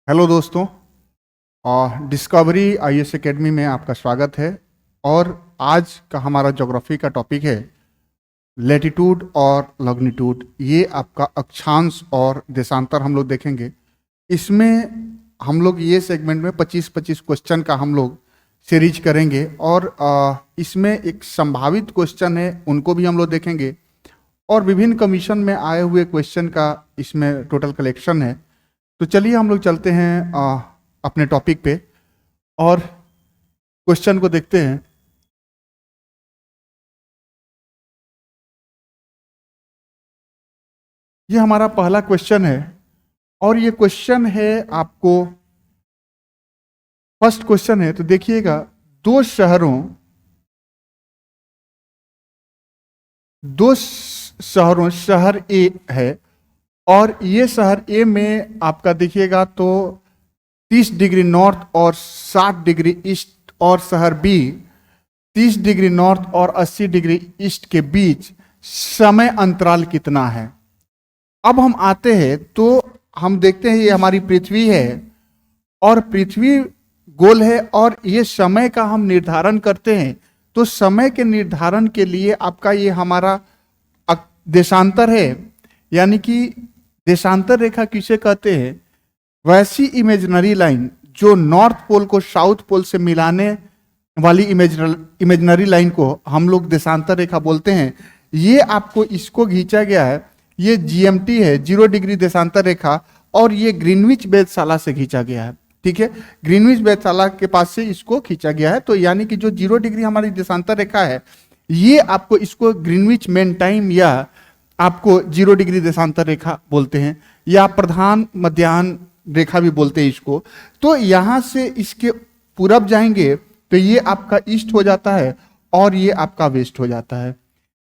Hello दोस्तों। और discovery IAS academy में आपका स्वागत है। और आज का हमारा ज्योग्राफी का टॉपिक है लैटिट्यूड और लॉन्गिट्यूड। ये आपका अक्षांश और देशांतर हम लोग देखेंगे। इसमें हम लोग ये सेगमेंट में 25-25 क्वेश्चन का हम लोग सीरीज करेंगे। और इसमें एक संभावित क्वेश्चन है, उनको भी हम लोग देखेंगे। और विभिन्न कमीशन में आए हुए क्वेश्चन का इसमें टोटल कलेक्शन है। तो चलिए हम लोग चलते हैं अपने टॉपिक पे और क्वेश्चन को देखते हैं। ये हमारा पहला क्वेश्चन है और ये क्वेश्चन है आपको फर्स्ट क्वेश्चन है। तो देखिएगा, दो शहर ए है और ये शहर ए में आपका देखिएगा तो 30 डिग्री नॉर्थ और 60 डिग्री ईस्ट, और शहर बी 30 डिग्री नॉर्थ और 80 डिग्री ईस्ट के बीच समय अंतराल कितना है। अब हम आते हैं तो हम देखते हैं ये हमारी पृथ्वी है और पृथ्वी गोल है और ये समय का हम निर्धारण करते हैं। तो समय के निर्धारण के लिए आपका ये हमारा देशांतर है, यानी कि देशांतर रेखा किसे कहते हैं? वैसी इमेजिनरी लाइन जो नॉर्थ पोल को साउथ पोल से मिलाने वाली इमेजिनरी लाइन को हम लोग देशांतर रेखा बोलते हैं। ये आपको इसको खींचा गया है, ये जीएमटी है, 0 डिग्री देशांतर रेखा, और ये ग्रीनविच वेधशाला से खींचा गया है। ठीक है, ग्रीनविच वेधशाला के पास से इसको खींचा गया है। तो यानी कि जो 0 डिग्री हमारी देशांतर रेखा है, ये आपको इसको ग्रीनविच मेन टाइम या आपको 0 डिग्री देशांतर रेखा बोलते हैं, या प्रधान मध्याह्न रेखा भी बोलते हैं इसको। तो यहां से इसके पूरब जाएंगे तो ये आपका ईस्ट हो जाता है और ये आपका वेस्ट हो जाता है।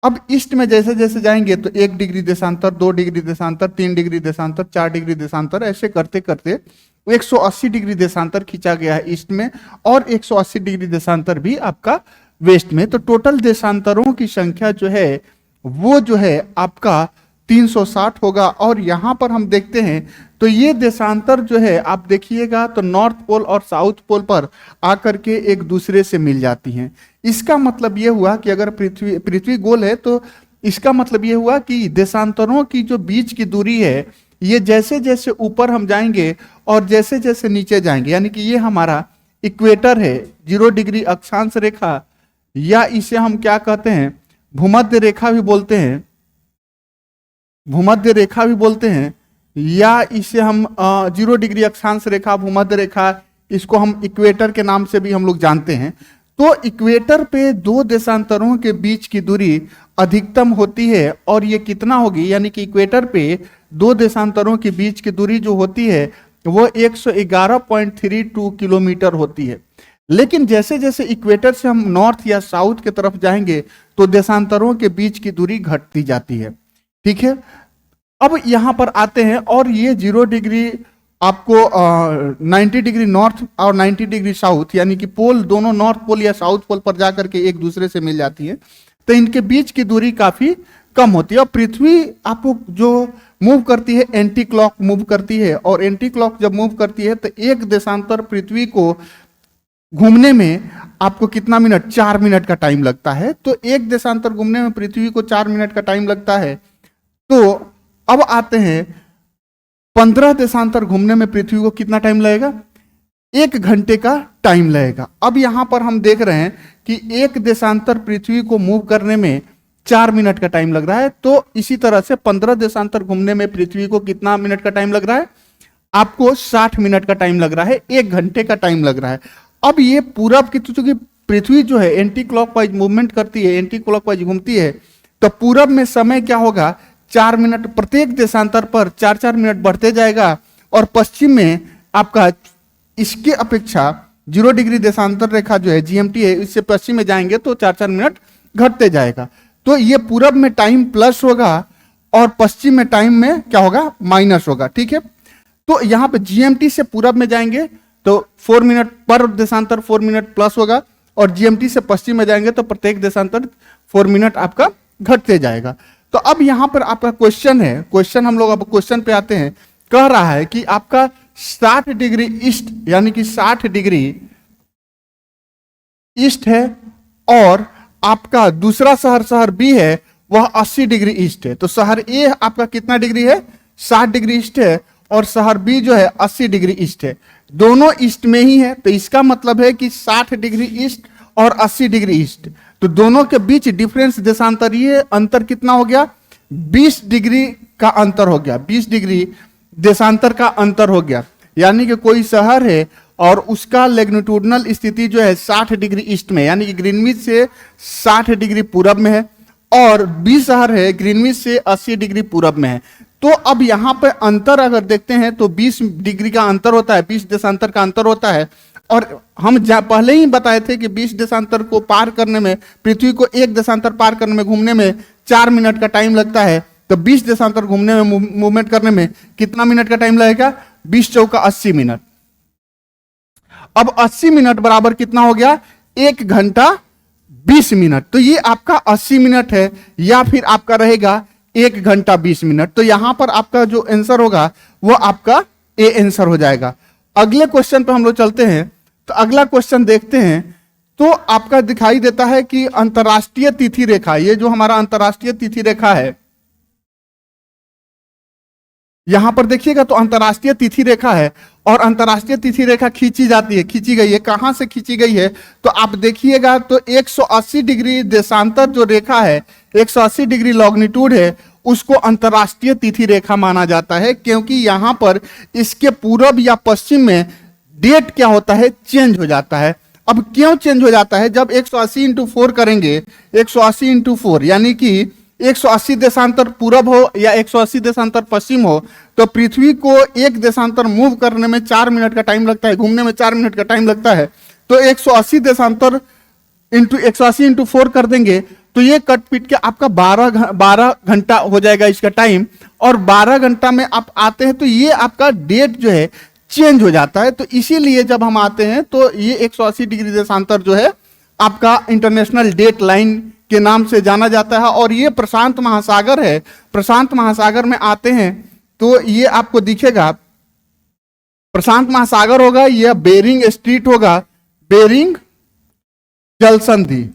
अब ईस्ट में जैसे जैसे जाएंगे तो 1 डिग्री देशांतर, 2 डिग्री देशांतर, 3 डिग्री देशांतर, 4 डिग्री देशांतर, ऐसे करते करते 180 डिग्री देशांतर खींचा गया है ईस्ट में और 180 डिग्री देशांतर भी आपका वेस्ट में। तो टोटल देशांतरों की संख्या जो है वो जो है आपका 360 होगा। और यहां पर हम देखते हैं तो ये देशांतर जो है आप देखिएगा तो नॉर्थ पोल और साउथ पोल पर आकर के एक दूसरे से मिल जाती हैं। इसका मतलब ये हुआ कि अगर पृथ्वी गोल है तो इसका मतलब ये हुआ कि देशांतरों की जो बीच की दूरी है, ये जैसे जैसे ऊपर हम जाएंगे और जैसे जैसे नीचे जाएंगे, यानी कि ये हमारा इक्वेटर है, 0 डिग्री अक्षांश रेखा, या इसे हम क्या कहते हैं, भूमध्य रेखा भी बोलते हैं, भूमध्य रेखा भी बोलते हैं, या इसे हम 0 डिग्री अक्षांश रेखा, भूमध्य रेखा, इसको हम इक्वेटर के नाम से भी हम लोग जानते हैं। तो इक्वेटर पे दो देशांतरों के बीच की दूरी अधिकतम होती है और ये कितना होगी, यानी कि इक्वेटर पे दो देशांतरों के बीच की दूरी जो होती है वो 111.32 किलोमीटर होती है। लेकिन जैसे जैसे इक्वेटर से हम नॉर्थ या साउथ की तरफ जाएंगे तो देशांतरों के बीच की दूरी घटती जाती है। ठीक है, अब यहां पर आते हैं और ये 0 डिग्री आपको 90 डिग्री नॉर्थ और 90 डिग्री साउथ, यानी कि पोल दोनों नॉर्थ पोल या साउथ पोल पर जाकर के एक दूसरे से मिल जाती है। तो इनके बीच की दूरी काफी कम होती है। और पृथ्वी आपको जो मूव करती है एंटी क्लॉक मूव करती है, और एंटी क्लॉक जब मूव करती है तो एक देशांतर पृथ्वी को घूमने में आपको कितना मिनट, 4 मिनट का टाइम लगता है। तो एक देशांतर घूमने में पृथ्वी को 4 मिनट का टाइम लगता है। तो अब आते हैं 15 देशांतर घूमने में पृथ्वी को कितना टाइम लगेगा, 1 घंटे का टाइम लगेगा। अब यहां पर हम देख रहे हैं कि एक देशांतर पृथ्वी को मूव करने में 4 मिनट का टाइम लग रहा है। तो इसी तरह से 15 देशांतर घूमने में पृथ्वी को कितना मिनट का टाइम लग रहा है, आपको 60 मिनट का टाइम लग रहा है, 1 घंटे का टाइम लग रहा है। अब ये पूरब की, चूंकि पृथ्वी जो है एंटी क्लॉकवाइज मूवमेंट करती है, एंटी क्लॉकवाइज घूमती है, तो पूरब में समय क्या होगा, 4 मिनट, प्रत्येक देशांतर पर 4-4 मिनट बढ़ते जाएगा। और पश्चिम में आपका इसके अपेक्षा 0 डिग्री देशांतर रेखा जो है जीएमटी है, इससे पश्चिम में जाएंगे तो 4-4 मिनट घटते जाएगा। तो ये पूरब में टाइम प्लस होगा और पश्चिम में टाइम में क्या होगा, माइनस होगा। ठीक है, तो यहां पे जीएमटी से पूरब में जाएंगे तो 4 मिनट पर देशांतर 4 मिनट प्लस होगा, और जीएमटी से पश्चिम में जाएंगे तो प्रत्येक देशांतर 4 मिनट आपका घटते जाएगा। तो अब यहां पर आपका क्वेश्चन है, क्वेश्चन हम लोग अब क्वेश्चन पे आते हैं। कह रहा है कि आपका 60 डिग्री ईस्ट यानी कि 60 डिग्री ईस्ट है, और आपका दूसरा शहर शहर बी है वह 80 डिग्री ईस्ट है। तो शहर ए आपका कितना डिग्री है, 60 डिग्री ईस्ट है, और शहर बी जो है 80 डिग्री ईस्ट है। दोनों ईस्ट में ही है, तो इसका मतलब है कि 60 डिग्री ईस्ट और 80 डिग्री ईस्ट, तो दोनों के बीच डिफरेंस देशांतर, ये अंतर कितना हो गया, 20 डिग्री का अंतर हो गया, 20 डिग्री देशांतर का अंतर हो गया। यानी कि कोई शहर है और उसका लैटिट्यूडनल स्थिति जो है 60 डिग्री ईस्ट में, यानी कि ग्रीनविच से 60 डिग्री पूरब में है, और बी शहर है ग्रीनविच से 80 डिग्री पूरब में है। तो अब यहाँ पे अंतर अगर देखते हैं तो 20 डिग्री का अंतर होता है, 20 देशांतर का अंतर होता है। और हम पहले ही बताए थे कि 20 देशांतर को पार करने में, पृथ्वी को एक देशांतर पार करने में, घूमने में 4 मिनट का टाइम लगता है। तो 20 देशांतर घूमने में, मूवमेंट करने में कितना मिनट का टाइम लगेगा, 20 चौका 80 मिनट। अब 80 मिनट बराबर कितना हो गया, 1 घंटा 20 मिनट। तो ये आपका 80 मिनट है, या फिर आपका रहेगा 1 घंटा 20 मिनट। तो यहां पर आपका जो आंसर होगा वो आपका ए आंसर हो जाएगा। अगले क्वेश्चन पे हम लोग चलते हैं। तो अगला क्वेश्चन देखते हैं, तो आपका दिखाई देता है कि अंतरराष्ट्रीय तिथि रेखा, ये जो हमारा अंतरराष्ट्रीय तिथि रेखा है, यहां पर देखिएगा तो अंतरराष्ट्रीय तिथि रेखा है, और अंतरराष्ट्रीय तिथि रेखा खींची जाती है, खींची गई है। कहां से खींची गई है, तो आप देखिएगा तो 180 डिग्री देशांतर जो रेखा है, 180 डिग्री लॉन्गिट्यूड है, उसको अंतरराष्ट्रीय तिथि रेखा माना जाता है, क्योंकि यहां पर इसके पूरब या पश्चिम में डेट क्या होता है, चेंज हो जाता है। अब क्यों चेंज हो जाता है, जब 180 इंटू 4 करेंगे, 180 इंटू 4 यानी कि 180 देशांतर पूरब हो या 180 देशांतर पश्चिम हो, तो पृथ्वी को एक देशांतर मूव करने में 4 मिनट का टाइम लगता है, घूमने में 4 मिनट का टाइम लगता है। तो 180 देशांतर इंटू 180 इंटू 4 कर देंगे तो ये कट पीट के आपका 12 घंटा हो जाएगा इसका टाइम, और 12 घंटा में आप आते हैं तो ये आपका डेट जो है चेंज हो जाता है। तो इसीलिए जब हम आते हैं तो ये 180 डिग्री देशांतर जो है आपका इंटरनेशनल डेट लाइन के नाम से जाना जाता है, और ये प्रशांत महासागर है। प्रशांत महासागर में आते हैं तो ये आपको दिखेगा, प्रशांत महासागर होगा, यह बेरिंग स्ट्रीट होगा, बेरिंग जलसंधि,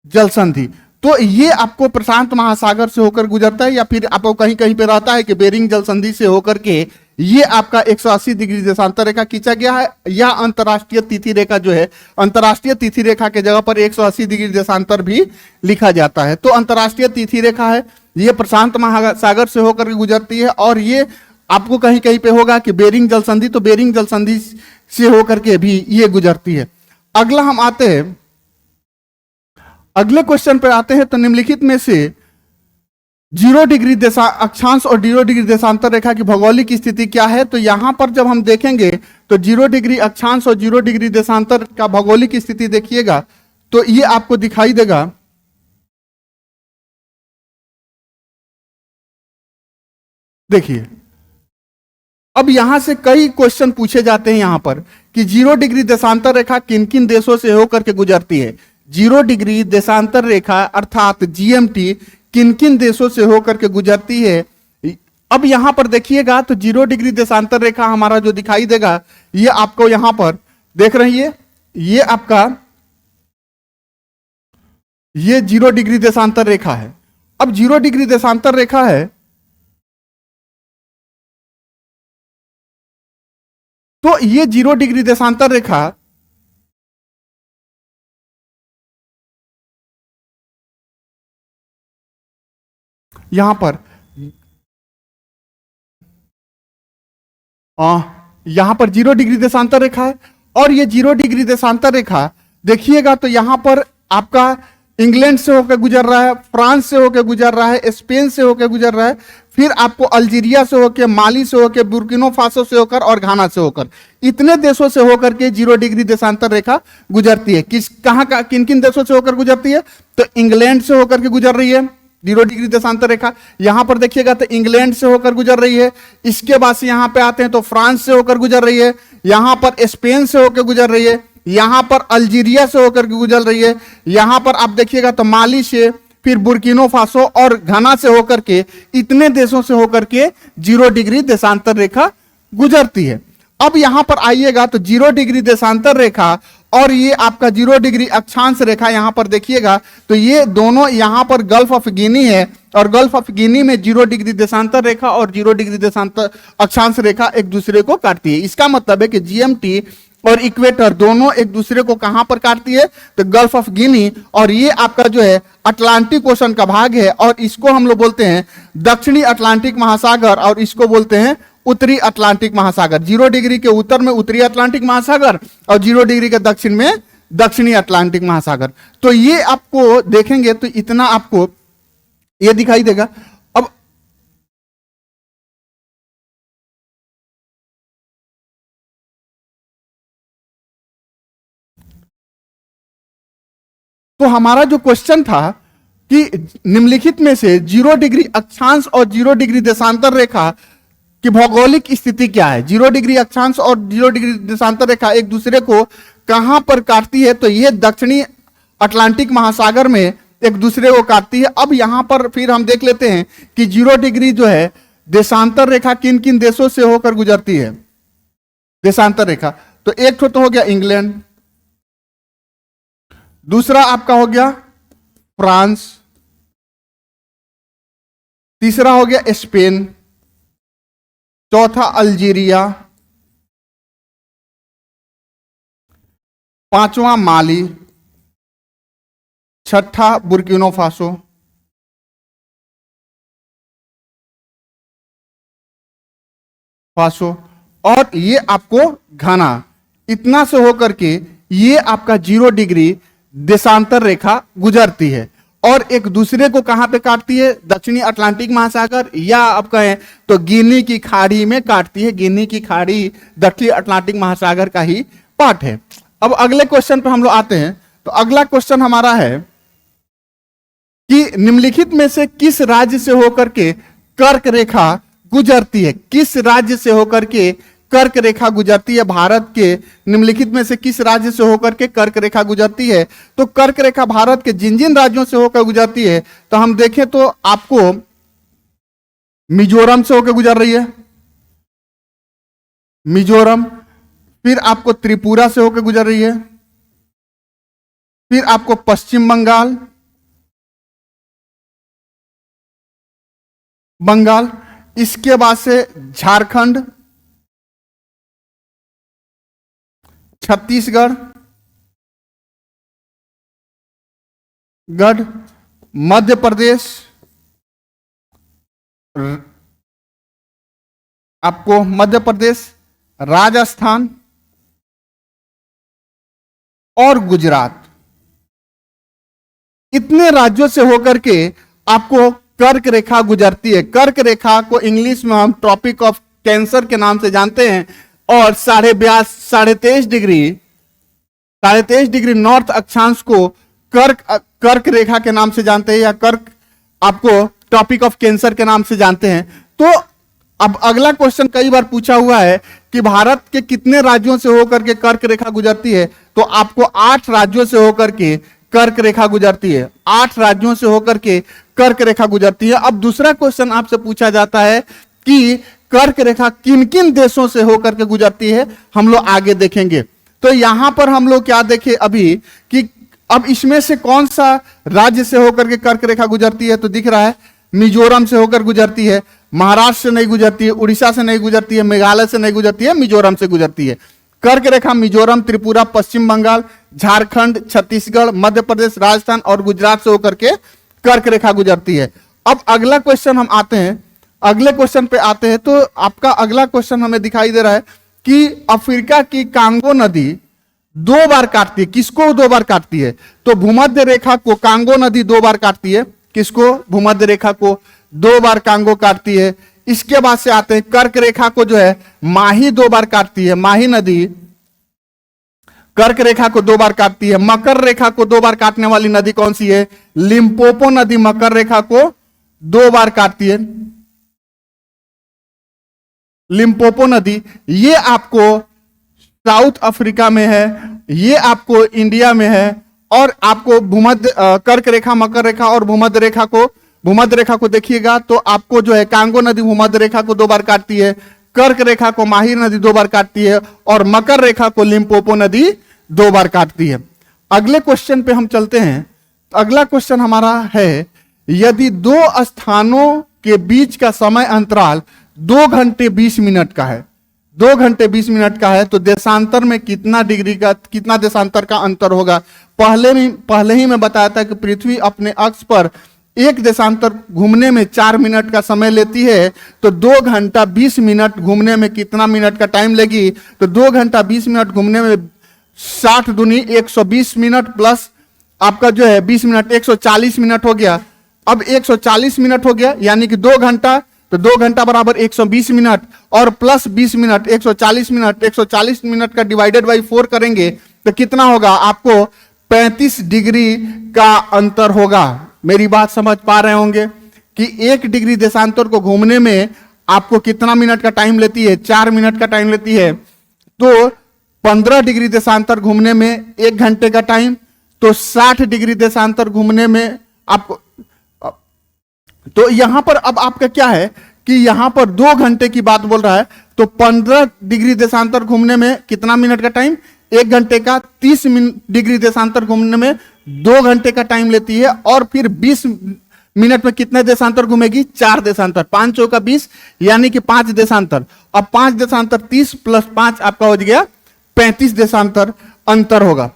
जलसंधि। तो ये आपको प्रशांत महासागर से होकर गुजरता है, या फिर आपको कहीं कहीं पे रहता है कि बेरिंग जलसंधि से होकर के ये आपका 180 डिग्री देशांतर रेखा खींचा गया है, या अंतरराष्ट्रीय तिथि रेखा जो है, अंतरराष्ट्रीय तिथि रेखा के जगह पर 180 डिग्री देशांतर भी लिखा जाता है। तो अंतरराष्ट्रीय तिथि रेखा है, ये प्रशांत महासागर से होकर के गुजरती है, और ये आपको कहीं कहीं पे होगा कि बेरिंग जलसंधि, तो बेरिंग जलसंधि से होकर के भी ये गुजरती है। अगला हम आते हैं, अगले क्वेश्चन पर आते हैं। तो निम्नलिखित में से 0 डिग्री अक्षांश और 0 डिग्री देशांतर रेखा की भौगोलिक स्थिति क्या है। तो यहां पर जब हम देखेंगे तो 0 डिग्री अक्षांश और 0 डिग्री देशांतर का भौगोलिक स्थिति देखिएगा तो ये आपको दिखाई देगा, देखिए अब यहां से कई क्वेश्चन पूछे जाते हैं यहां पर कि 0 डिग्री देशांतर रेखा किन किन देशों से होकर के गुजरती है। 0 डिग्री देशांतर रेखा अर्थात जीएमटी किन किन देशों से होकर के गुजरती है। अब यहां पर देखिएगा तो 0 डिग्री देशांतर रेखा हमारा जो दिखाई देगा, ये आपको यहां पर देख रही है, ये आपका ये 0 डिग्री देशांतर रेखा है। अब 0 डिग्री देशांतर रेखा है तो ये 0 डिग्री देशांतर रेखा यहां पर यहां पर 0 डिग्री देशांतर रेखा है, और ये 0 डिग्री देशांतर रेखा देखिएगा तो यहां पर आपका इंग्लैंड से होकर गुजर रहा है, फ्रांस से होकर गुजर रहा है, स्पेन से होकर गुजर रहा है, फिर आपको अल्जीरिया से होकर, माली से होकर, बुर्किना फासो से होकर और घाना से होकर, इतने देशों से होकर के 0 डिग्री देशांतर रेखा गुजरती है। किन किन देशों से होकर गुजरती है, तो इंग्लैंड से होकर के गुजर रही है 0 डिग्री देशांतर रेखा। यहां पर देखिएगा तो इंग्लैंड से होकर गुजर रही है, इसके बाद से यहां पे आते हैं तो फ्रांस से होकर गुजर रही है, यहां पर स्पेन से होकर गुजर रही है, यहां पर अल्जीरिया से होकर गुजर रही है, यहां पर आप देखिएगा तो माली से, फिर बुर्किनो फासो और घाना से होकर के इतने देशों से होकर के 0 डिग्री देशांतर रेखा गुजरती है। अब यहां पर आइएगा तो 0 डिग्री देशांतर रेखा और ये आपका 0 डिग्री अक्षांश रेखा यहां पर देखिएगा तो ये दोनों यहां पर गल्फ ऑफ गिनी है और गल्फ ऑफ गिनी में 0 डिग्री देशांतर रेखा और 0 डिग्री देशांतर अक्षांश रेखा एक दूसरे को काटती है। इसका मतलब है कि जीएमटी और इक्वेटर दोनों एक दूसरे को कहां पर काटती है तो गल्फ ऑफ गिनी, और ये आपका जो है अटलांटिक ओशन का भाग है और इसको हम लोग बोलते हैं दक्षिणी अटलांटिक महासागर और इसको बोलते हैं उत्तरी अटलांटिक महासागर। 0 डिग्री के उत्तर में उत्तरी अटलांटिक महासागर और 0 डिग्री के दक्षिण में दक्षिणी अटलांटिक महासागर। तो ये आपको देखेंगे तो इतना आपको ये दिखाई देगा। अब तो हमारा जो क्वेश्चन था कि निम्नलिखित में से 0 डिग्री अक्षांश और 0 डिग्री देशांतर रेखा की भौगोलिक स्थिति क्या है। 0 डिग्री अक्षांश और 0 डिग्री देशांतर रेखा एक दूसरे को कहां पर काटती है तो ये दक्षिणी अटलांटिक महासागर में एक दूसरे को काटती है। अब यहां पर फिर हम देख लेते हैं कि 0 डिग्री जो है देशांतर रेखा किन किन देशों से होकर गुजरती है। देशांतर रेखा तो एक तो हो गया इंग्लैंड, दूसरा आपका हो गया फ्रांस, तीसरा हो गया स्पेन, चौथा अल्जीरिया, पांचवा माली, छठा बुर्किनो फासो, और ये आपको घाना। इतना से होकर के ये आपका 0 डिग्री देशांतर रेखा गुजरती है और एक दूसरे को कहां पे काटती है दक्षिणी अटलांटिक महासागर या आप कहें तो गिनी की खाड़ी में काटती है। गिनी की खाड़ी दक्षिणी अटलांटिक महासागर का ही पार्ट है। अब अगले क्वेश्चन पे हम लोग आते हैं तो अगला क्वेश्चन हमारा है कि निम्नलिखित में से किस राज्य से होकर के कर्क रेखा गुजरती है। किस राज्य से होकर के कर्क रेखा गुजरती है। भारत के निम्नलिखित में से किस राज्य से होकर के कर्क रेखा गुजरती है। तो कर्क रेखा भारत के जिन जिन राज्यों से होकर गुजरती है तो हम देखें तो आपको मिजोरम से होकर गुजर रही है, मिजोरम, फिर आपको त्रिपुरा से होकर गुजर रही है, फिर आपको पश्चिम बंगाल, इसके बाद से झारखंड, छत्तीसगढ़, मध्य प्रदेश, आपको मध्य प्रदेश, राजस्थान और गुजरात। इतने राज्यों से होकर के आपको कर्क रेखा गुजरती है। कर्क रेखा को इंग्लिश में हम ट्रॉपिक ऑफ कैंसर के नाम से जानते हैं और 23.5 डिग्री नॉर्थ अक्षांश को कर्क रेखा के नाम से जानते हैं या कर्क आपको टॉपिक ऑफ कैंसर के नाम से जानते हैं। तो अब अगला क्वेश्चन कई बार पूछा हुआ है कि भारत के कितने राज्यों से होकर के कर्क रेखा गुजरती है। तो आपको 8 राज्यों से होकर के कर्क रेखा गुजरती है। 8 राज्यों से होकर के कर्क रेखा गुजरती है। अब दूसरा क्वेश्चन आपसे पूछा जाता है कि कर्क रेखा किन किन देशों से होकर के गुजरती है, हम लोग आगे देखेंगे। तो यहां पर हम लोग क्या देखें अभी कि अब इसमें से कौन सा राज्य से होकर के कर्क रेखा गुजरती है। तो दिख रहा है मिजोरम से होकर गुजरती है, महाराष्ट्र से नहीं गुजरती है, उड़ीसा से नहीं गुजरती है, मेघालय से नहीं गुजरती है, मिजोरम से गुजरती है। कर्क रेखा मिजोरम, त्रिपुरा, पश्चिम बंगाल, झारखंड, छत्तीसगढ़, मध्य प्रदेश, राजस्थान और गुजरात से होकर के कर्क रेखा गुजरती है। अब अगला क्वेश्चन हम आते हैं, अगले क्वेश्चन पे आते हैं। तो आपका अगला क्वेश्चन हमें दिखाई दे रहा है कि अफ्रीका की कांगो नदी 2 बार काटती है। किसको 2 बार काटती है। तो भूमध्य रेखा को कांगो नदी 2 बार काटती है। किसको, भूमध्य रेखा को 2 बार कांगो काटती है। इसके बाद से आते हैं कर्क रेखा को जो है माही 2 बार काटती है। माही नदी कर्क रेखा को 2 बार काटती है। मकर रेखा को 2 बार काटने वाली नदी कौन सी है, लिम्पोपो नदी मकर रेखा को 2 बार काटती है। लिम्पोपो नदी ये आपको साउथ अफ्रीका में है, ये आपको इंडिया में है और आपको भूमध्य कर्क रेखा, मकर रेखा और भूमध्य रेखा को देखिएगा तो आपको जो है कांगो नदी भूमध्य रेखा को 2 बार काटती है, कर्क रेखा को माहिर नदी 2 बार काटती है और मकर रेखा को लिम्पोपो नदी 2 बार काटती है। अगले क्वेश्चन पे हम चलते हैं। अगला क्वेश्चन हमारा है, यदि 2 स्थानों के बीच का समय अंतराल 2 घंटे 20 मिनट का है, 2 घंटे 20 मिनट का है, तो देशांतर में कितना देशांतर का अंतर होगा। पहले ही मैं बताया था कि पृथ्वी अपने अक्ष पर एक देशांतर घूमने में 4 मिनट का समय लेती है, तो 2 घंटा 20 मिनट घूमने में कितना मिनट का टाइम लेगी, तो 2 घंटा 20 मिनट घूमने में 60 दूनी 120 मिनट प्लस आपका जो है 20 मिनट 140 मिनट हो गया। अब 140 मिनट हो गया, यानी कि 2 घंटा, तो 2 घंटा बराबर 120 मिनट और प्लस 20 मिनट 140 मिनट, 140 मिनट का डिवाइडेड बाई 4 करेंगे तो कितना होगा, आपको 35 डिग्री का अंतर होगा। मेरी बात समझ पा रहे होंगे कि 1 डिग्री देशांतर को घूमने में आपको कितना मिनट का टाइम लेती है, 4 मिनट का टाइम लेती है। तो 15 डिग्री देशांतर घूमने में 1 घंटे का टाइम, तो 60 डिग्री देशांतर घूमने में आपको, तो यहां पर अब आपका क्या है कि यहां पर 2 घंटे की बात बोल रहा है, तो 15 डिग्री देशांतर घूमने में कितना मिनट का टाइम, 1 घंटे का। 30 डिग्री देशांतर घूमने में 2 घंटे का टाइम लेती है और फिर 20 मिनट में कितने देशांतर घूमेगी, 4 देशांतर, 5 चौका 20 यानी कि 5 देशांतर। अब 5 देशांतर 30 प्लस 5 आपका हो गया 35 देशांतर अंतर होगा।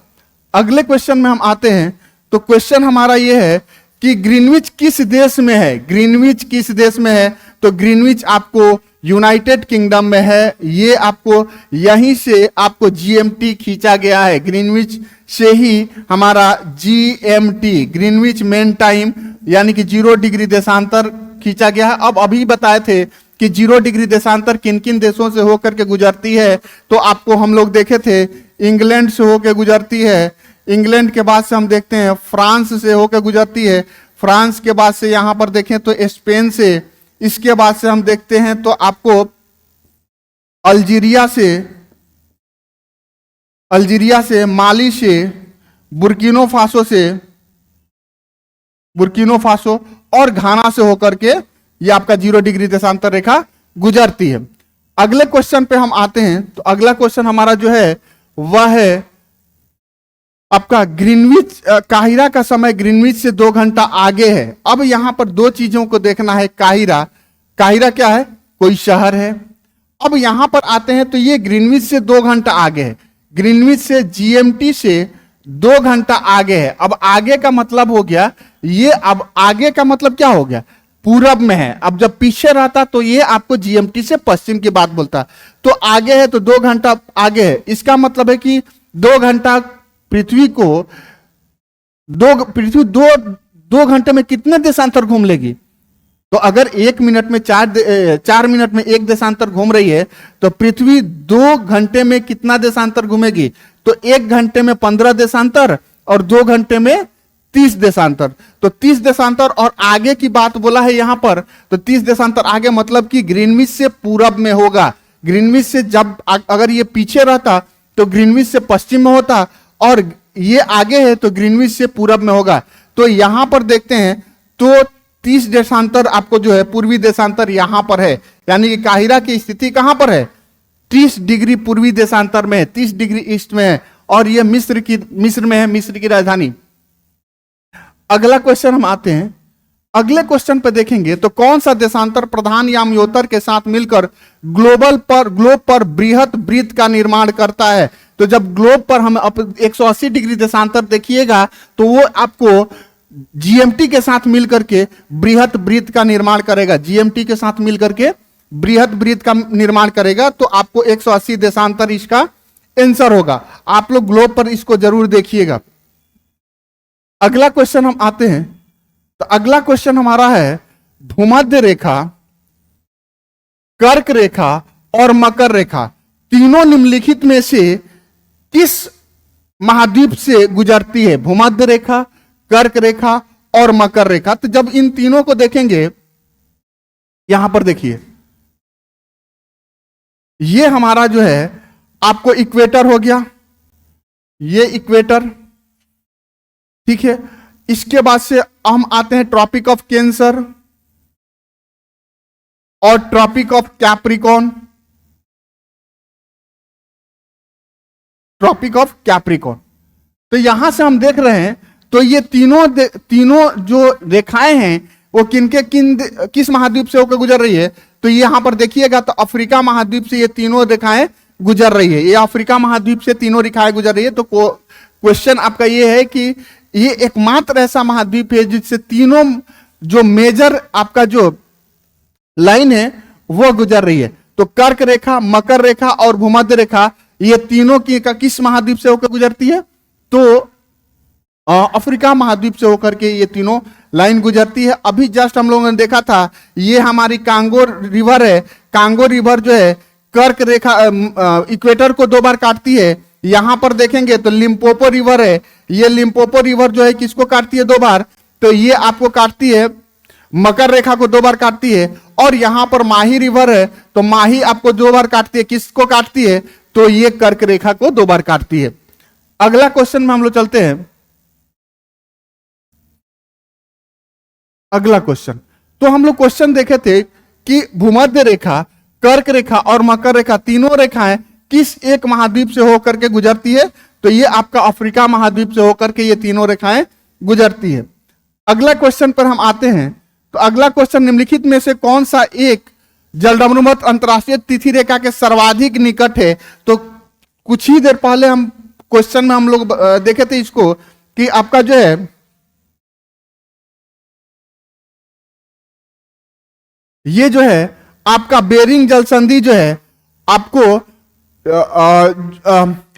अगले क्वेश्चन में हम आते हैं, तो क्वेश्चन हमारा यह है कि ग्रीनविच किस देश में है, ग्रीनविच किस देश में है, तो ग्रीनविच आपको यूनाइटेड किंगडम में है। ये आपको यहीं से आपको जीएमटी खींचा गया है, ग्रीनविच से ही हमारा जीएमटी ग्रीनविच मेन टाइम यानी कि 0 डिग्री देशांतर खींचा गया है। अब अभी बताए थे कि 0 डिग्री देशांतर किन किन देशों से होकर के गुजरती है, तो आपको हम लोग देखे थे इंग्लैंड से होकर गुजरती है, इंग्लैंड के बाद से हम देखते हैं फ्रांस से होकर गुजरती है, फ्रांस के बाद से यहां पर देखें तो स्पेन से, इसके बाद से हम देखते हैं तो आपको अल्जीरिया से, माली से, बुर्किनो फासो और घाना से होकर के ये आपका 0 डिग्री देशांतर रेखा गुजरती है। अगले क्वेश्चन पे हम आते हैं, तो अगला क्वेश्चन हमारा जो है वह है आपका ग्रीनविच, काहिरा का समय ग्रीनविच से 2 घंटा आगे है। अब यहां पर 2 चीजों को देखना है। काहिरा क्या है, कोई शहर है। अब यहां पर आते हैं तो ये ग्रीनविच से 2 घंटा आगे है, ग्रीनविच से जीएमटी से 2 घंटा आगे है। अब आगे का मतलब हो गया ये, अब आगे का मतलब क्या हो गया, पूरब में है। अब जब पीछे रहता तो ये आपको जीएमटी से पश्चिम की बात बोलता, तो आगे है तो 2 घंटा आगे है। इसका मतलब है कि 2 घंटा पृथ्वी 2 घंटे में कितने देशांतर घूम लेगी, तो अगर 1 मिनट में 4 मिनट में 1 देशांतर घूम रही है, तो पृथ्वी 2 घंटे में कितना देशांतर घूमेगी, तो 1 घंटे में 15 देशांतर और 2 घंटे में 30 देशांतर। तो 30 देशांतर और आगे की बात बोला है यहां पर, तो 30 देशांतर आगे मतलब कि ग्रीनविच से पूरब में होगा। ग्रीनविच से जब अगर ये पीछे रहता तो ग्रीनविच से पश्चिम में होता, और ये आगे है तो ग्रीनविच से पूरब में होगा। तो यहां पर देखते हैं तो 30 देशांतर आपको जो है पूर्वी देशांतर यहां पर है, यानी कि काहिरा की स्थिति कहां पर है, 30 डिग्री पूर्वी देशांतर में है, 30 डिग्री ईस्ट में है, और यह मिस्र में है, मिस्र की राजधानी। अगला क्वेश्चन हम आते हैं, अगले क्वेश्चन पे देखेंगे तो कौन सा देशांतर प्रधान यामयोतर के साथ मिलकर ग्लोब पर बृहत वृत्त का निर्माण करता है। तो जब ग्लोब पर हम 180 डिग्री देशांतर देखिएगा तो वो आपको जीएमटी के साथ मिलकर के बृहत वृत्त का निर्माण करेगा, जीएमटी के साथ मिलकर के बृहत वृत्त का निर्माण करेगा। तो आपको 180 देशांतर इसका आंसर होगा। आप लोग ग्लोब पर इसको जरूर देखिएगा। अगला क्वेश्चन हम आते हैं, तो अगला क्वेश्चन हमारा है भूमध्य रेखा, कर्क रेखा और मकर रेखा तीनों निम्नलिखित में से किस महाद्वीप से गुजरती है, भूमध्य रेखा, कर्क रेखा और मकर रेखा। तो जब इन तीनों को देखेंगे, यहां पर देखिए ये हमारा जो है आपको इक्वेटर हो गया, ये इक्वेटर, ठीक है, इसके बाद से हम आते हैं ट्रॉपिक ऑफ कैंसर और Tropic of Capricorn. Tropic of Capricorn, तो यहां से हम देख रहे हैं, तो ये तीनों जो रेखाएं हैं वो किस महाद्वीप से होकर गुजर रही है? तो ये यहां पर देखिएगा, तो अफ्रीका महाद्वीप से ये तीनों रेखाएं गुजर रही है। ये अफ्रीका महाद्वीप से तीनों रेखाएं गुजर रही है। तो क्वेश्चन आपका ये है कि ये एकमात्र ऐसा महाद्वीप है जिससे तीनों जो मेजर आपका जो लाइन है वो गुजर रही है। तो कर्क रेखा, मकर रेखा और भूमध्य रेखा, ये तीनों की किस महाद्वीप से होकर गुजरती है? तो अफ्रीका महाद्वीप से होकर के ये तीनों लाइन गुजरती है। अभी जस्ट हम लोगों ने देखा था, ये हमारी कांगो रिवर है। कांगो रिवर जो है कर्क रेखा इक्वेटर को 2 बार काटती है। यहां पर देखेंगे तो लिम्पोपो रिवर है, ये लिम्पोपो रिवर जो है किसको काटती है 2 बार? तो ये आपको काटती है मकर रेखा को 2 बार काटती है। और यहां पर माही रिवर है, तो माही आपको 2 बार काटती है। किसको काटती है? तो ये कर्क रेखा को 2 बार काटती है। अगला क्वेश्चन में हम लोग चलते हैं। अगला क्वेश्चन, तो हम लोग क्वेश्चन देखे थे कि भूमध्य रेखा, कर्क रेखा और मकर रेखा तीनों रेखाएं किस एक महाद्वीप से होकर के गुजरती है? तो ये आपका अफ्रीका महाद्वीप से होकर के ये तीनों रेखाएं गुजरती है। अगला क्वेश्चन पर हम आते हैं। तो अगला क्वेश्चन, निम्नलिखित में से कौन सा एक जलडमरूमत अंतरराष्ट्रीय तिथि रेखा के सर्वाधिक निकट है? तो कुछ ही देर पहले हम क्वेश्चन में हम लोग देखे थे इसको कि आपका जो है ये जो है आपका बेरिंग जल संधि जो है आपको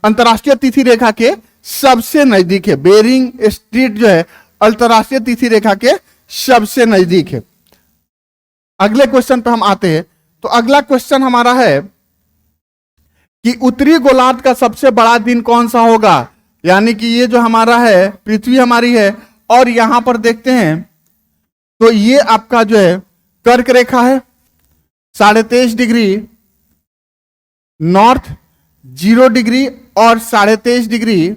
अंतरराष्ट्रीय तिथि रेखा के सबसे नजदीक है। बेरिंग स्ट्रीट जो है अंतरराष्ट्रीय तिथि रेखा के सबसे नजदीक है। अगले क्वेश्चन पर हम आते हैं। तो अगला क्वेश्चन हमारा है कि उत्तरी गोलार्ध का सबसे बड़ा दिन कौन सा होगा? यानी कि ये जो हमारा है पृथ्वी हमारी है, और यहां पर देखते हैं तो ये आपका जो है कर्क रेखा है 23.5 डिग्री नॉर्थ, 0 डिग्री और 23.5 डिग्री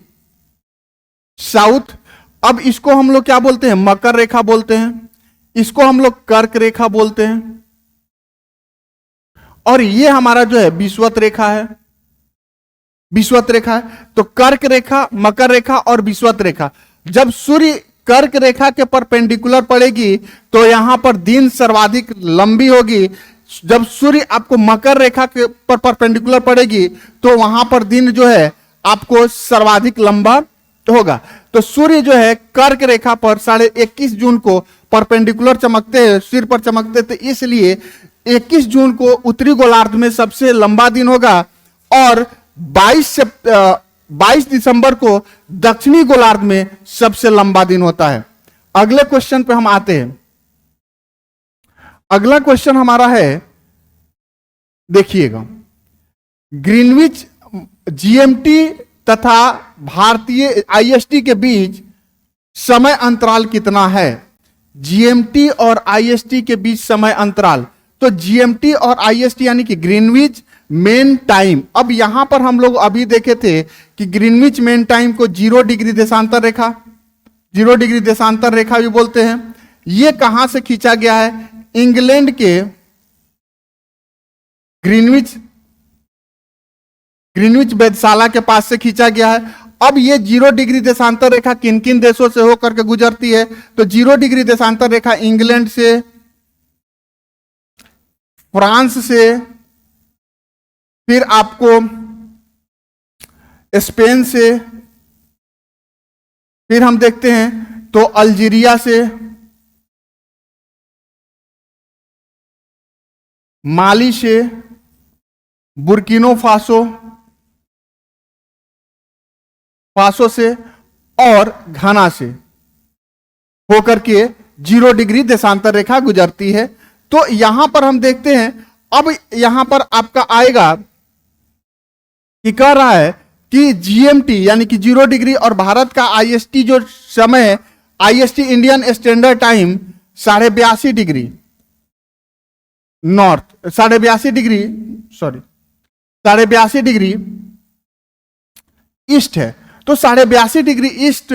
साउथ। अब इसको हम लोग क्या बोलते हैं? मकर रेखा बोलते हैं। इसको हम लोग कर्क रेखा बोलते हैं। और ये हमारा जो है विषुवत रेखा है। विषुवत रेखा है, तो कर्क रेखा, मकर रेखा और विषुवत रेखा। जब सूर्य कर्क रेखा के परपेंडिकुलर पड़ेगी तो यहां पर दिन सर्वाधिक लंबी होगी। जब सूर्य आपको मकर रेखा के पर परपेंडिकुलर पड़ेगी तो वहां पर दिन जो है आपको सर्वाधिक लंबा होगा। तो सूर्य जो है कर्क रेखा पर 21.5 जून को परपेंडिकुलर चमकते हैं, सिर पर चमकते थे, इसलिए 21 जून को उत्तरी गोलार्ध में सबसे लंबा दिन होगा। और 22 दिसंबर को दक्षिणी गोलार्ध में सबसे लंबा दिन होता है। अगले क्वेश्चन पे हम आते हैं। अगला क्वेश्चन हमारा है, देखिएगा, ग्रीनविच जीएमटी तथा भारतीय आईएसटी के बीच समय अंतराल कितना है? जीएमटी और आईएसटी के बीच समय अंतराल, तो जीएमटी और आईएसटी यानी कि ग्रीनविच मेन टाइम। अब यहां पर हम लोग अभी देखे थे कि ग्रीनविच मेन टाइम को 0 डिग्री देशांतर रेखा, 0 डिग्री देशांतर रेखा भी बोलते हैं। यह कहां से खींचा गया है? इंग्लैंड के ग्रीनविच वेधशाला के पास से खींचा गया है। अब ये 0 डिग्री देशांतर रेखा किन किन देशों से होकर के गुजरती है? तो 0 डिग्री देशांतर रेखा इंग्लैंड से, फ्रांस से, फिर आपको स्पेन से, फिर हम देखते हैं तो अल्जीरिया से, माली से, बुर्किनो फासो से और घाना से होकर के 0 डिग्री देशांतर रेखा गुजरती है। तो यहां पर हम देखते हैं, अब यहां पर आपका आएगा कि कह रहा है कि जीएमटी यानी कि 0 डिग्री और भारत का आईएसटी जो समय है, IST Indian standard time 82.5 degree north, 82.5 degree east है। तो 82.5 डिग्री ईस्ट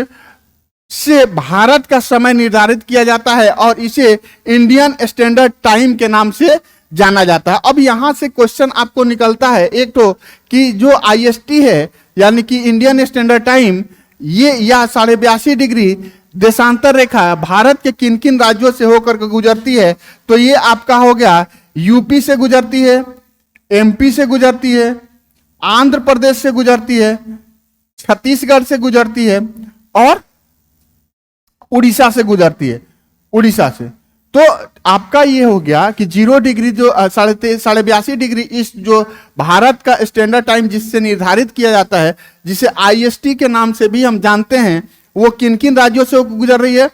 से भारत का समय निर्धारित किया जाता है और इसे इंडियन स्टैंडर्ड टाइम के नाम से जाना जाता है। अब यहां से क्वेश्चन आपको निकलता है एक तो कि जो आईएसटी है यानी कि इंडियन स्टैंडर्ड टाइम, ये या 82.5 डिग्री देशांतर रेखा भारत के किन किन राज्यों से होकर के गुजरती है, तो ये आपका हो गया यूपी से गुजरती है, एमपी से गुजरती है, आंध्र प्रदेश से गुजरती है, छत्तीसगढ़ से गुजरती है और उड़ीसा से गुजरती है, उड़ीसा से। तो आपका ये हो गया कि 0 डिग्री जो 82.5 डिग्री ईस्ट जो भारत का स्टैंडर्ड टाइम जिससे निर्धारित किया जाता है, जिसे आईएसटी के नाम से भी हम जानते हैं, वो किन किन राज्यों से गुजर रही है,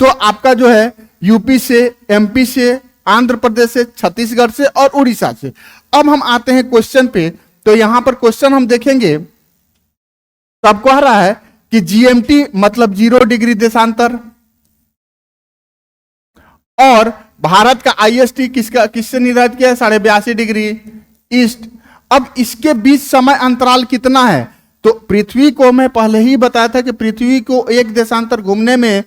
तो आपका जो है यूपी से, एमपी से, आंध्र प्रदेश से, छत्तीसगढ़ से और उड़ीसा से। अब हम आते हैं क्वेश्चन पे, तो यहां पर क्वेश्चन हम देखेंगे तो आपको आ रहा है कि जीएमटी मतलब 0 डिग्री देशांतर और भारत का आईएसटी किससे निर्धारित किया है, 82.5 डिग्री ईस्ट। अब इसके बीच समय अंतराल कितना है, तो पृथ्वी को मैं पहले ही बताया था कि पृथ्वी को एक देशांतर घूमने में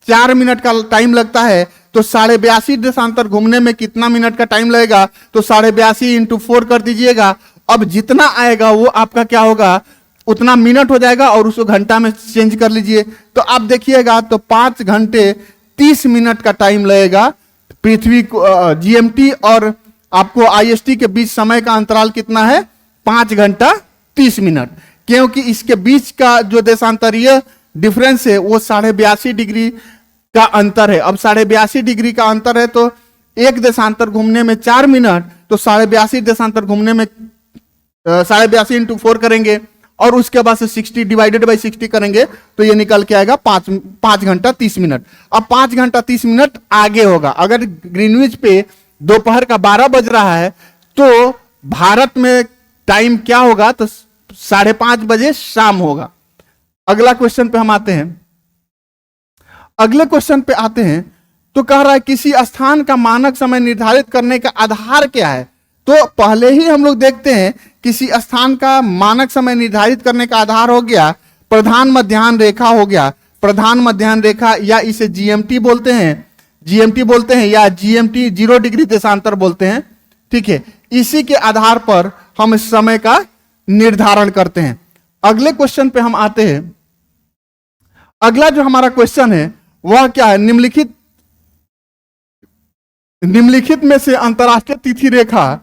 4 मिनट का टाइम लगता है, तो 82.5 देशांतर घूमने में कितना मिनट का टाइम लगेगा, तो 82.5 इंटू 4 कर दीजिएगा। अब जितना आएगा वो आपका क्या होगा, उतना मिनट हो जाएगा और उसको घंटा में चेंज कर लीजिए, तो आप देखिएगा तो 5 घंटे 30 मिनट का टाइम लगेगा पृथ्वी को। जीएमटी और आपको आईएसटी के बीच समय का अंतराल कितना है, 5 घंटा 30 मिनट, क्योंकि इसके बीच का जो देशांतरीय डिफरेंस है वो 82.5 डिग्री का अंतर है। अब 82.5 डिग्री का अंतर है तो एक देशांतर घूमने में 4 मिनट, तो 82.5 देशांतर घूमने में 82.5 इंटू 4 करेंगे और उसके बाद से 60 डिवाइडेड बाई 60 करेंगे तो ये निकल के आएगा 5 घंटा 30 मिनट। अब 5 घंटा 30 मिनट आगे होगा, अगर ग्रीनविच पे दोपहर का 12 बज रहा है तो भारत में टाइम क्या होगा, तो 5:30 बजे शाम होगा। अगला क्वेश्चन पे हम आते हैं, अगले क्वेश्चन पे आते हैं तो कह रहा है किसी स्थान का मानक समय निर्धारित करने का आधार क्या है। तो पहले ही हम लोग देखते हैं किसी स्थान का मानक समय निर्धारित करने का आधार हो गया प्रधान मध्याह्न रेखा हो गया, प्रधान मध्याह्न रेखा, या इसे जीएमटी बोलते हैं या जीएमटी 0 डिग्री देशांतर बोलते हैं, ठीक है। इसी के आधार पर हम इस समय का निर्धारण करते हैं। अगले क्वेश्चन पे हम आते हैं। अगला जो हमारा क्वेश्चन है वह क्या है, निम्नलिखित में से अंतरराष्ट्रीय तिथि रेखा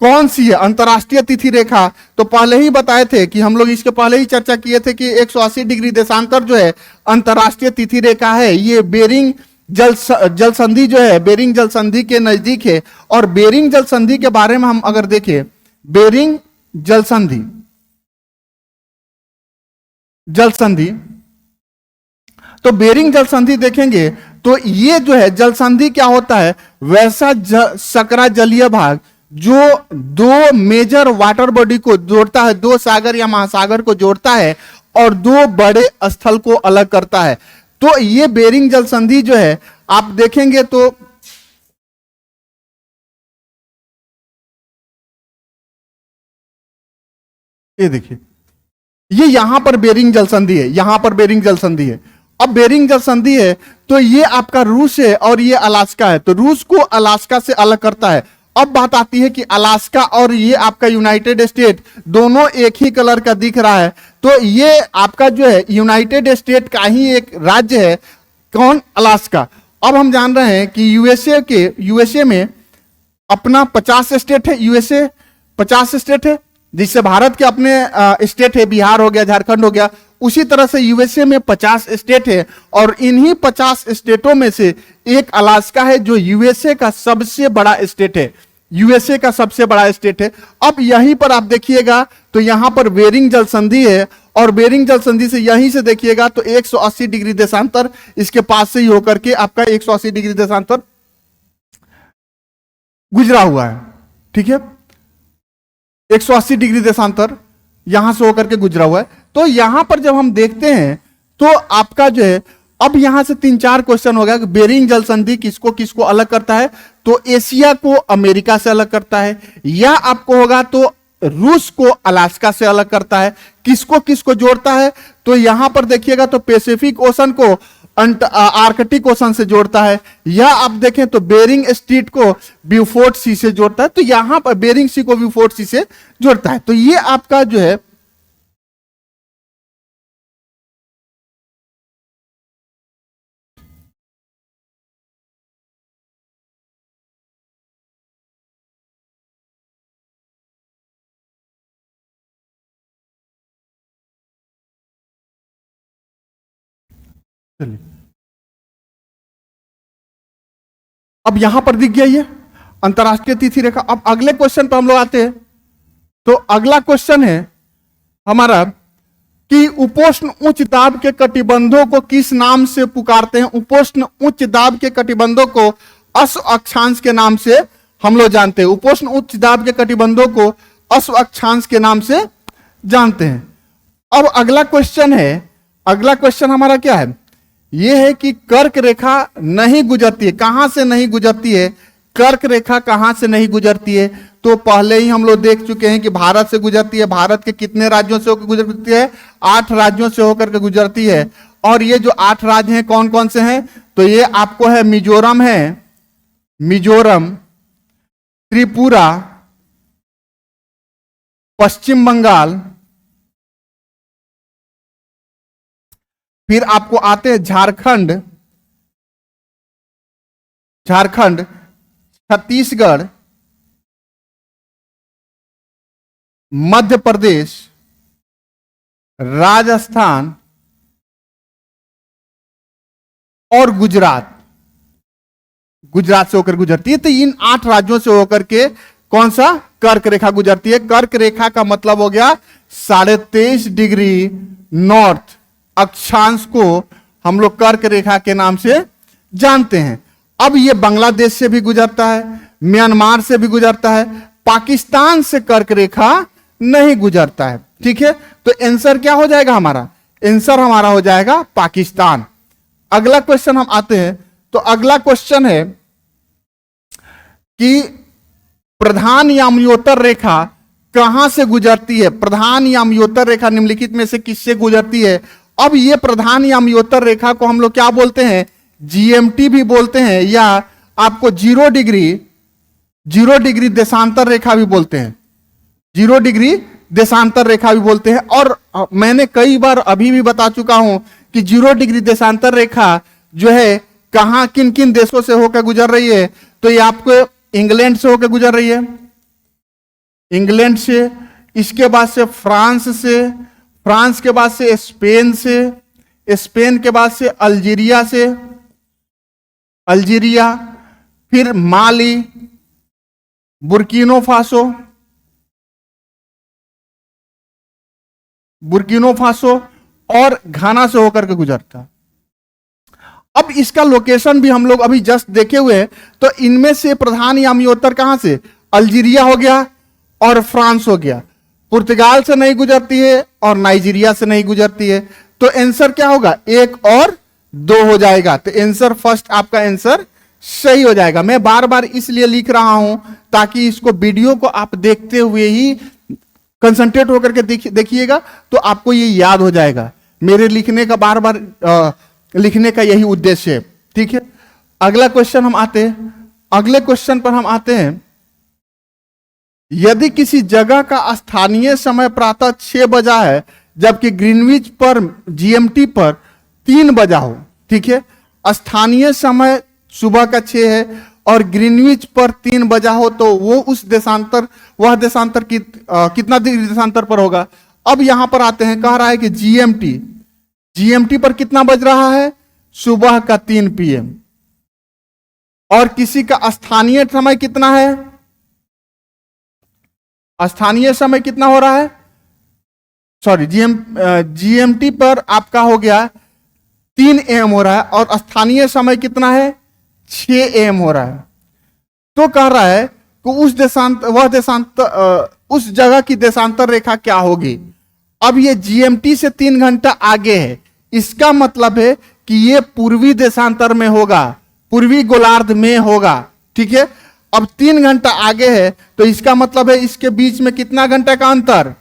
कौन सी है। अंतरराष्ट्रीय तिथि रेखा तो पहले ही बताए थे कि हम लोग इसके पहले ही चर्चा किए थे कि 180 डिग्री देशांतर जो है अंतरराष्ट्रीय तिथि रेखा है। ये बेरिंग जल संधि जो है, बेरिंग जल संधि के नजदीक है। और बेरिंग जल संधि के बारे में हम अगर देखें, बेरिंग जल संधि तो बेरिंग जल संधि देखेंगे तो ये जो है जल संधि क्या होता है, वैसा सकरा जलीय भाग जो 2 मेजर वाटर बॉडी को जोड़ता है, 2 सागर या महासागर को जोड़ता है और 2 बड़े स्थल को अलग करता है। तो ये बेरिंग जल संधि जो है आप देखेंगे तो ये देखिए, ये यहां पर बेरिंग जल संधि है, यहां पर बेरिंग जल संधि है। अब बेरिंग जल संधि है तो ये आपका रूस है और ये अलास्का है, तो रूस को अलास्का से अलग करता है। अब बात आती है कि अलास्का और ये आपका यूनाइटेड स्टेट दोनों एक ही कलर का दिख रहा है, तो ये आपका जो है यूनाइटेड स्टेट का ही एक राज्य है, कौन, अलास्का। अब हम जान रहे हैं कि यूएसए में अपना 50 स्टेट है, यूएसए 50 स्टेट है, जिससे भारत के अपने स्टेट है, बिहार हो गया, झारखंड हो गया, उसी तरह से यूएसए में 50 स्टेट है और इन्हीं 50 स्टेटों में से एक अलास्का है जो यूएसए का सबसे बड़ा स्टेट है, यूएसए का सबसे बड़ा स्टेट है। अब यहीं पर आप देखिएगा तो यहां पर बेरिंग जल संधि है और बेरिंग जल संधि से यहीं से देखिएगा तो 180 डिग्री देशांतर इसके पास से ही होकर के आपका 180 डिग्री देशांतर गुजरा हुआ है, ठीक है। 180 डिग्री देशांतर यहां से होकर के गुजरा हुआ है। तो यहां पर जब हम देखते हैं तो आपका जो है, अब यहां से 3-4 क्वेश्चन हो गया कि बेरिंग जल संधि किसको किसको अलग करता है, तो एशिया को अमेरिका से अलग करता है, या आपको होगा तो रूस को अलास्का से अलग करता है, किसको किसको जोड़ता है, तो यहां पर देखिएगा तो पैसिफिक ओशन को आर्कटिक ओशन से जोड़ता है, या आप देखें तो बेरिंग स्ट्रीट को ब्यूफोर्ट सी से जोड़ता है, तो यहां पर बेरिंग सी को ब्यूफोर्ट सी से जोड़ता है। तो ये आपका जो है चलिए अब यहां पर दिख गया ये अंतरराष्ट्रीय तिथि रेखा। अब अगले क्वेश्चन पर हम लोग आते हैं। तो अगला क्वेश्चन है हमारा कि उपोष्ण उच्च दाब के कटिबंधों को किस नाम से पुकारते हैं। उपोष्ण उच्च दाब के कटिबंधों को अश्व अक्षांश के नाम से हम लोग जानते हैं। उपोष्ण उच्च दाब के कटिबंधों को अश्व अक्षांश के नाम से जानते हैं। अब अगला क्वेश्चन है, अगला क्वेश्चन हमारा क्या है, यह है कि कर्क रेखा नहीं गुजरती है। कहां से नहीं गुजरती है, कर्क रेखा कहां से नहीं गुजरती है, तो पहले ही हम लोग देख चुके हैं कि भारत से गुजरती है। भारत के कितने राज्यों से होकर गुजरती है, 8 राज्यों से होकर के गुजरती है। और ये जो 8 राज्य हैं कौन कौन से हैं, तो ये आपको है मिजोरम है, मिजोरम, त्रिपुरा, पश्चिम बंगाल, फिर आपको आते हैं झारखंड, झारखंड, छत्तीसगढ़, मध्य प्रदेश, राजस्थान और गुजरात। गुजरात से होकर गुजरती है। तो इन 8 राज्यों से होकर के कौन सा कर्क रेखा गुजरती है। कर्क रेखा का मतलब हो गया 23.5 डिग्री नॉर्थ अक्षांश को हम लोग कर्क रेखा के नाम से जानते हैं। अब ये बांग्लादेश से भी गुजरता है, म्यांमार से भी गुजरता है, पाकिस्तान से कर्क रेखा नहीं गुजरता है। ठीक है, तो आंसर क्या हो जाएगा हमारा, आंसर हमारा हो जाएगा पाकिस्तान। अगला क्वेश्चन हम आते हैं। तो अगला क्वेश्चन है कि प्रधान याम्योत्तर रेखा कहां से गुजरती है। प्रधान याम्योत्तर रेखा निम्नलिखित में से किससे गुजरती है। अब ये प्रधान याम्योत्तर रेखा को हम लोग क्या बोलते हैं, जीएमटी भी बोलते हैं, या आपको 0 डिग्री देशांतर रेखा भी बोलते हैं, 0 डिग्री देशांतर रेखा भी बोलते हैं। और मैंने कई बार अभी भी बता चुका हूं कि 0 डिग्री देशांतर रेखा जो है कहां किन किन देशों से होकर गुजर रही है, तो ये आपको इंग्लैंड से होकर गुजर रही है, इंग्लैंड से, इसके बाद से फ्रांस से, फ्रांस के बाद से स्पेन से, स्पेन के बाद से अल्जीरिया से, अल्जीरिया, फिर माली, बुर्किनो फासो, बुर्किनो फासो और घाना से होकर के गुजरता। अब इसका लोकेशन भी हम लोग अभी जस्ट देखे हुए हैं। तो इनमें से प्रधान याम्योत्तर कहां से, अल्जीरिया हो गया और फ्रांस हो गया। पुर्तगाल से नहीं गुजरती है और नाइजीरिया से नहीं गुजरती है। तो आंसर क्या होगा, 1 और 2 हो जाएगा। तो आंसर फर्स्ट आपका आंसर सही हो जाएगा। मैं बार बार इसलिए लिख रहा हूं ताकि इसको वीडियो को आप देखते हुए ही कंसंट्रेट होकर के देखिएगा, तो आपको ये याद हो जाएगा। मेरे लिखने का बार बार लिखने का यही उद्देश्य है। ठीक है, अगला क्वेश्चन हम आते हैं। अगले क्वेश्चन पर हम आते हैं, यदि किसी जगह का स्थानीय समय प्रातः 6 बजा है जबकि ग्रीनविच पर जीएमटी पर 3 बजा हो। ठीक है, स्थानीय समय सुबह का 6 है और ग्रीनविच पर 3 बजा हो, तो वो उस देशांतर, वह देशांतर कितना डिग्री देशांतर पर होगा। अब यहां पर आते हैं, कह रहा है कि जीएमटी पर कितना बज रहा है, सुबह का 3 PM। और किसी का स्थानीय समय कितना है, स्थानीय समय कितना हो रहा है, सॉरी जीएमटी पर आपका हो गया 3 AM हो रहा है और स्थानीय समय कितना है, 6 AM हो रहा है। तो कह रहा है कि उस जगह की देशांतर रेखा क्या होगी। अब ये जीएमटी से 3 घंटा आगे है, इसका मतलब है कि ये पूर्वी देशांतर में होगा, पूर्वी गोलार्ध में होगा। ठीक है, अब 3 घंटा आगे है, तो इसका मतलब है इसके बीच में कितना घंटा का अंतर,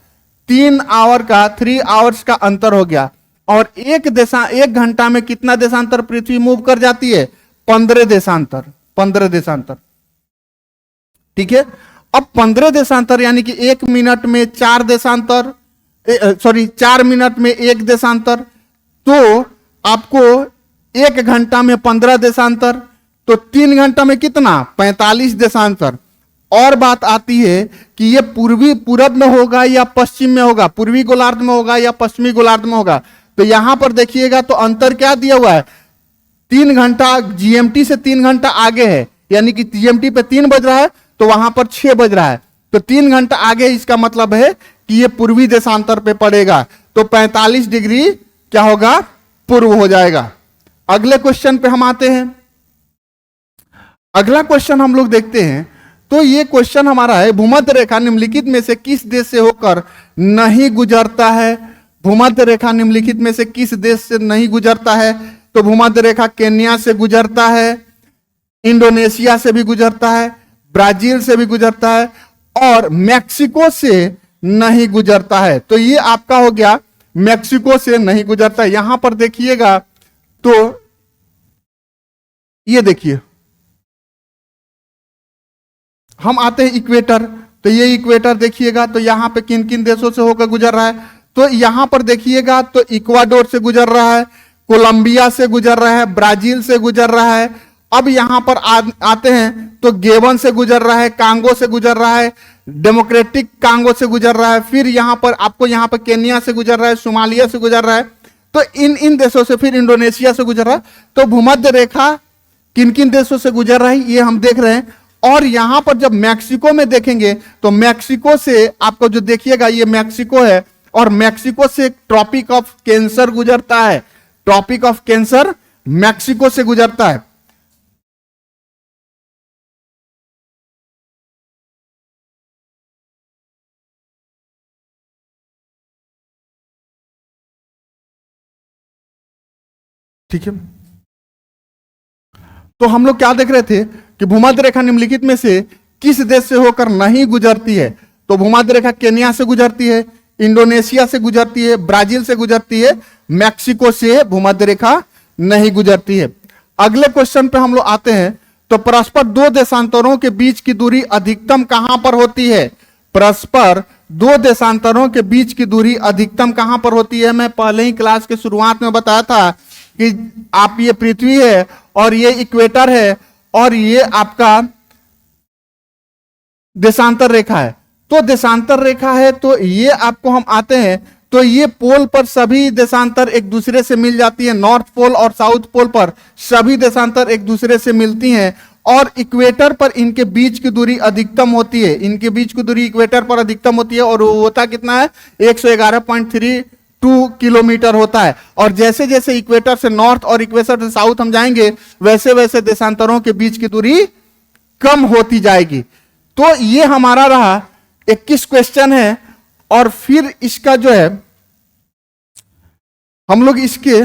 3 आवर का 3 आवर्स का अंतर हो गया। और एक घंटा में कितना देशांतर पृथ्वी मूव कर जाती है? 15 देशांतर। 15 देशांतर, ठीक है। अब 15 देशांतर यानी कि 1 मिनट में 4 देशांतर, 4 मिनट में 1 देशांतर, तो आपको 1 घंटा में 15 देशांतर, तो 3 घंटा में कितना? 45 देशांतर। और बात आती है कि ये पूरब में होगा या पश्चिम में होगा, पूर्वी गोलार्ध में होगा या पश्चिमी गोलार्ध में होगा। तो यहां पर देखिएगा तो अंतर क्या दिया हुआ है? 3 घंटा जीएमटी से 3 घंटा आगे है, यानी कि जीएमटी पे 3 बज रहा है तो वहां पर 6 बज रहा है, तो 3 घंटा आगे। इसका मतलब है कि ये पूर्वी देशांतर पे पड़ेगा, तो 45 डिग्री क्या होगा? पूर्व हो जाएगा। अगले क्वेश्चन पे हम आते हैं। अगला क्वेश्चन हम लोग देखते हैं, तो ये क्वेश्चन हमारा है, भूमध्य रेखा निम्नलिखित में से किस देश से होकर नहीं गुजरता है? भूमध्य रेखा निम्नलिखित में से किस देश से नहीं गुजरता है? तो भूमध्य रेखा केन्या से गुजरता है, इंडोनेशिया से भी गुजरता है, ब्राजील से भी गुजरता है, और मैक्सिको से नहीं गुजरता है। तो ये आपका हो गया, मैक्सिको से नहीं गुजरता है। यहां पर देखिएगा तो ये देखिए, हम आते हैं इक्वेटर, तो ये इक्वेटर देखिएगा तो यहां पे किन किन देशों से होकर गुजर रहा है? तो यहां पर देखिएगा तो इक्वाडोर से गुजर रहा है, कोलंबिया से गुजर रहा है, ब्राजील से गुजर रहा है। अब यहां पर आते हैं तो गेबन से गुजर रहा है, कांगो से गुजर रहा है, डेमोक्रेटिक कांगो से गुजर रहा है, फिर यहां पर आपको यहां पर केन्या से गुजर रहा है, सोमालिया से गुजर रहा है, तो इन देशों से, फिर इंडोनेशिया से गुजर रहा है। तो भूमध्य रेखा किन किन देशों से गुजर रहा है ये हम देख रहे हैं। और यहां पर जब मैक्सिको में देखेंगे तो मैक्सिको से आपको जो देखिएगा ये मैक्सिको है, और मैक्सिको से ट्रॉपिक ऑफ कैंसर गुजरता है। ट्रॉपिक ऑफ कैंसर मैक्सिको से गुजरता है। ठीक है, तो हम लोग क्या देख रहे थे कि भूमध्य रेखा निम्नलिखित में से किस देश से होकर नहीं गुजरती है? तो भूमध्य रेखा केन्या से गुजरती है, इंडोनेशिया से गुजरती है, ब्राजील से गुजरती है, मैक्सिको से भूमध्य रेखा नहीं गुजरती है। अगले क्वेश्चन पे हम लोग आते हैं, तो परस्पर 2 देशांतरों के बीच की दूरी अधिकतम कहां पर होती है? परस्पर 2 देशांतरों के बीच की दूरी अधिकतम कहां पर होती है? मैं पहले ही क्लास के शुरुआत में बताया था कि आप, ये पृथ्वी है और ये इक्वेटर है और ये आपका देशांतर रेखा है। तो देशांतर रेखा है तो ये आपको हम आते हैं तो ये पोल पर सभी देशांतर एक दूसरे से मिल जाती है, नॉर्थ पोल और साउथ पोल पर सभी देशांतर एक दूसरे से मिलती हैं, और इक्वेटर पर इनके बीच की दूरी अधिकतम होती है। इनके बीच की दूरी इक्वेटर पर अधिकतम होती है, और वो होता कितना है? 111.32 किलोमीटर होता है। और जैसे जैसे इक्वेटर से नॉर्थ और इक्वेटर से साउथ हम जाएंगे वैसे वैसे देशांतरों के बीच की दूरी कम होती जाएगी। तो ये हमारा रहा 21 क्वेश्चन है, और फिर इसका जो है हम लोग इसके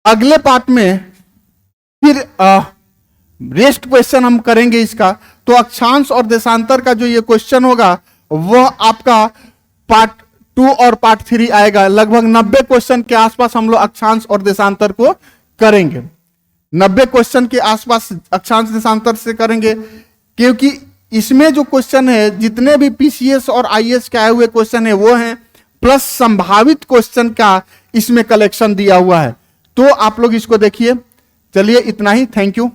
अगले पार्ट में फिर रेस्ट क्वेश्चन हम करेंगे इसका। तो अक्षांश और देशांतर का जो ये क्वेश्चन होगा वह आपका पार्ट 2 और पार्ट 3 आएगा। लगभग 90 क्वेश्चन के आसपास हम लोग अक्षांश और देशांतर को करेंगे। 90 क्वेश्चन के आसपास अक्षांश देशांतर से करेंगे, क्योंकि इसमें जो क्वेश्चन है जितने भी पीसीएस और आईएएस के आए हुए क्वेश्चन है वो हैं, प्लस संभावित क्वेश्चन का इसमें कलेक्शन दिया हुआ है। तो आप लोग इसको देखिए। चलिए इतना ही, थैंक यू।